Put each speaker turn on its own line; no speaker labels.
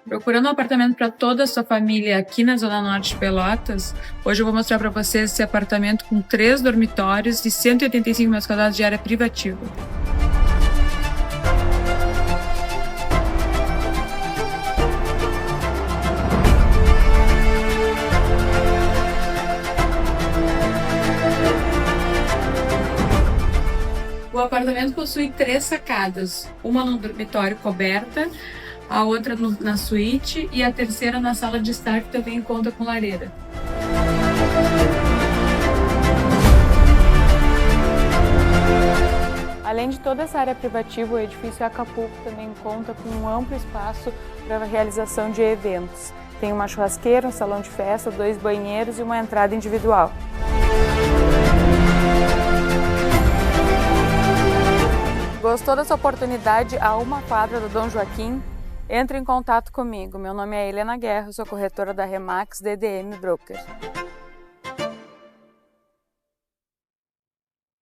Procurando um apartamento para toda a sua família aqui na Zona Norte de Pelotas, hoje eu vou mostrar para vocês esse apartamento com 3 dormitórios e 185 metros quadrados de área privativa. O apartamento possui 3 sacadas, uma no dormitório coberta, a outra na suíte e a terceira na sala de estar, que também conta com lareira.
Além de toda essa área privativa, o edifício Acapulco também conta com um amplo espaço para a realização de eventos. Tem uma churrasqueira, um salão de festa, 2 banheiros e uma entrada individual. Gostou dessa oportunidade a uma quadra do Dom Joaquim? Entre em contato comigo. Meu nome é Helena Guerra, sou corretora da Remax DDM Broker.